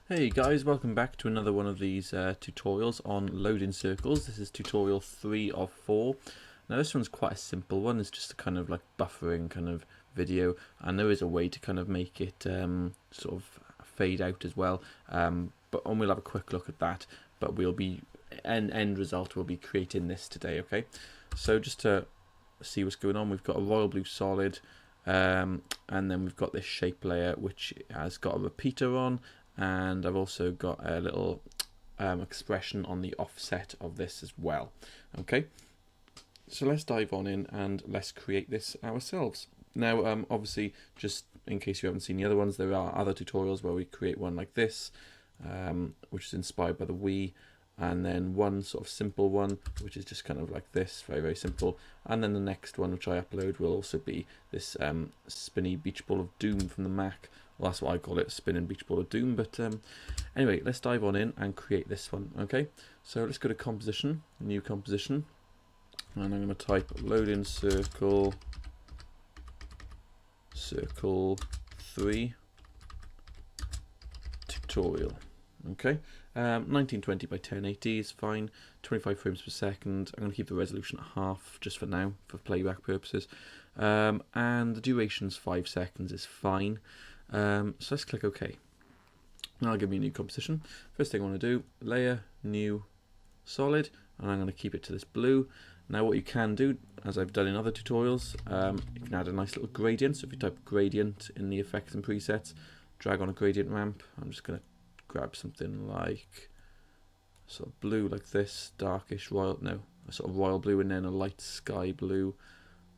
Hey guys, welcome back to another one of these tutorials on loading circles. This is tutorial 3 of 4. Now this one's quite a simple one. It's just a kind of like buffering kind of video, and there is a way to kind of make it sort of fade out as well, but we'll have a quick look at that. But we'll be end result, we'll be creating this today. Okay, so just to see what's going on, we've got a royal blue solid, and then we've got this shape layer which has got a repeater on, and I've also got a little expression on the offset of this as well. Okay, so let's dive on in and let's create this ourselves. Now obviously, just in case you haven't seen the other ones, there are other tutorials where we create one like this, which is inspired by the Wii, and then one sort of simple one which is just kind of like this, very simple, and then the next one which I upload will also be this spinny beach ball of doom from the Mac. Well, that's what I call it, spinning beach ball of doom. But anyway, let's dive on in and create this one. Okay, so let's go to composition, new composition, and I'm going to type loading circle 3 tutorial. Okay, 1920 by 1080 is fine, 25 frames per second. I'm going to keep the resolution at half just for now for playback purposes, and the duration's 5 seconds is fine. So let's click OK. Now I'll give me a new composition. First thing I want to do, layer, new, solid, and I'm going to keep it to this blue. Now what you can do, as I've done in other tutorials, you can add a nice little gradient. So if you type gradient in the effects and presets, drag on a gradient ramp. I'm just going to grab something like sort of blue like this, darkish royal, no, a sort of royal blue, and then a light sky blue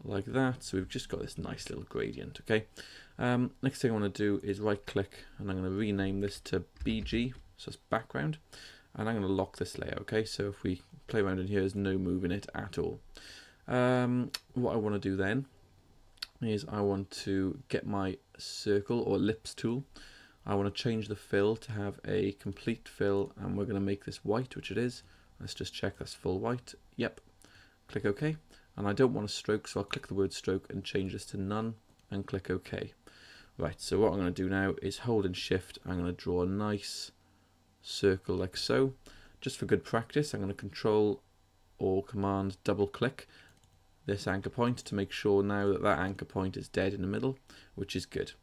like that. So we've just got this nice little gradient. Okay, next thing I want to do is right click, and I'm going to rename this to BG, so it's background, and I'm going to lock this layer. Okay, so if we play around in here, there's no move in it at all. What I want to do then is I want to get my circle or ellipse tool. I want to change the fill to have a complete fill, and we're going to make this white, which it is. Let's just check that's full white. Yep. Click OK. And I don't want a stroke, so I'll click the word stroke and change this to none and click OK. Right, so what I'm going to do now is holding shift, I'm going to draw a nice circle like so. Just for good practice, I'm going to control or command double click this anchor point to make sure now that that anchor point is dead in the middle, which is good.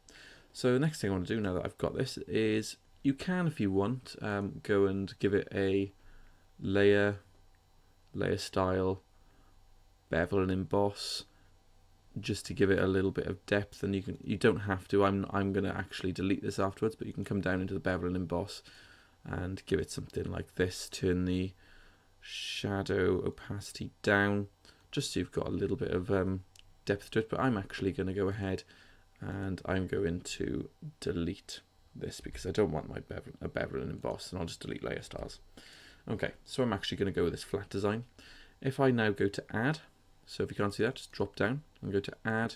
So the next thing I want to do now that I've got this is, you can, if you want, go and give it a layer style, bevel and emboss, just to give it a little bit of depth. And you don't have to. I'm going to actually delete this afterwards, but you can come down into the bevel and emboss and give it something like this. Turn the shadow opacity down, just so you've got a little bit of depth to it. But I'm actually going to go ahead and I'm going to delete this because I don't want my bevel and emboss, and I'll just delete layer styles. Okay, so I'm actually going to go with this flat design. If I now go to add, so if you can't see that, just drop down and go to add,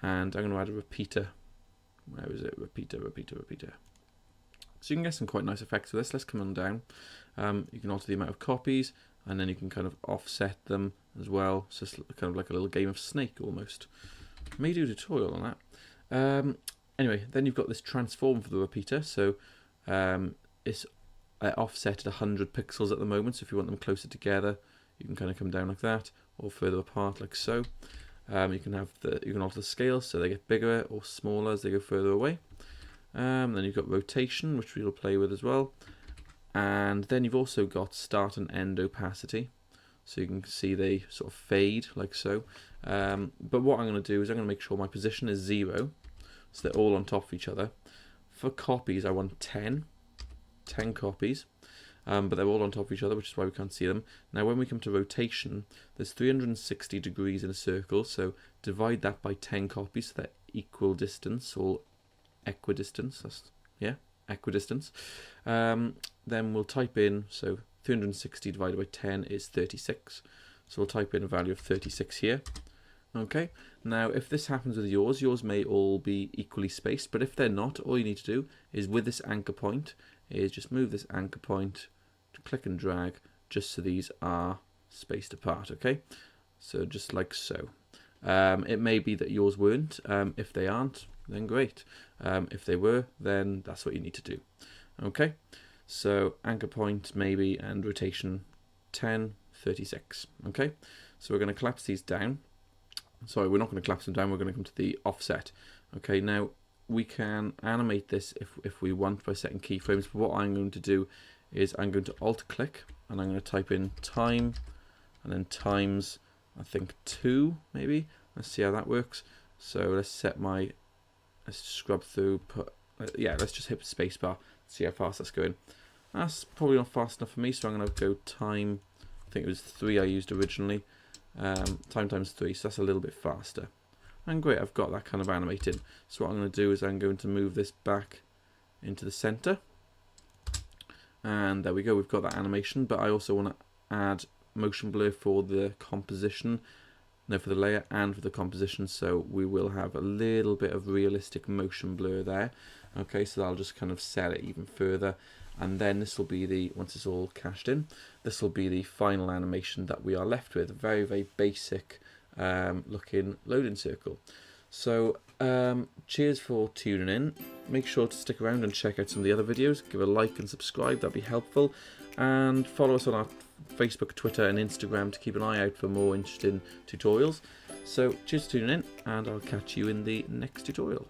and I'm going to add a repeater. Where is it? Repeater. So you can get some quite nice effects with this. Let's come on down. You can alter the amount of copies, and then you can kind of offset them as well. So it's kind of like a little game of Snake almost. May do a tutorial on that. Anyway, then you've got this transform for the repeater. So it's offset at 100 pixels at the moment. So if you want them closer together, you can kind of come down like that, or further apart like so. You can alter the scale so they get bigger or smaller as they go further away. Then you've got rotation, which we'll play with as well. And then you've also got start and end opacity. So you can see they sort of fade like so. But what I'm going to do is I'm going to make sure my position is 0, so they're all on top of each other. For copies, I want 10 copies, but they're all on top of each other, which is why we can't see them. Now when we come to rotation, there's 360 degrees in a circle, so divide that by 10 copies, so they're equal distance or equidistance. Equidistance. Then we'll type in, so 360 divided by 10 is 36. So we'll type in a value of 36 here. Okay, now if this happens with yours may all be equally spaced, but if they're not, all you need to do is with this anchor point, is just move this anchor point, to click and drag, just so these are spaced apart. Okay, so just like so. It may be that yours weren't. If they aren't, then great. If they were, then that's what you need to do. Okay, so anchor point maybe, and rotation 10, 36. Okay, so we're going to collapse these down. Sorry, we're not going to collapse them down, we're going to come to the offset. Okay, now we can animate this if we want by setting keyframes, but what I'm going to do is I'm going to alt click and I'm going to type in time and then times, I think 2 maybe. Let's see how that works. So let's scrub through, yeah, let's just hit the space bar, see how fast that's going. That's probably not fast enough for me, so I'm going to go time, I think it was 3 I used originally, time times 3, so that's a little bit faster. And great, I've got that kind of animated. So what I'm going to do is I'm going to move this back into the center. And there we go, we've got that animation, but I also want to add motion blur for the composition, no, for the layer and for the composition, so we will have a little bit of realistic motion blur there. Okay, so I'll just kind of set it even further, and then this will be the, once it's all cached in, this will be the final animation that we are left with, a very, very basic looking loading circle. So cheers for tuning in. Make sure to stick around and check out some of the other videos. Give a like and subscribe, that'd be helpful, and follow us on our Facebook, Twitter and Instagram to keep an eye out for more interesting tutorials. So cheers for tuning in, and I'll catch you in the next tutorial.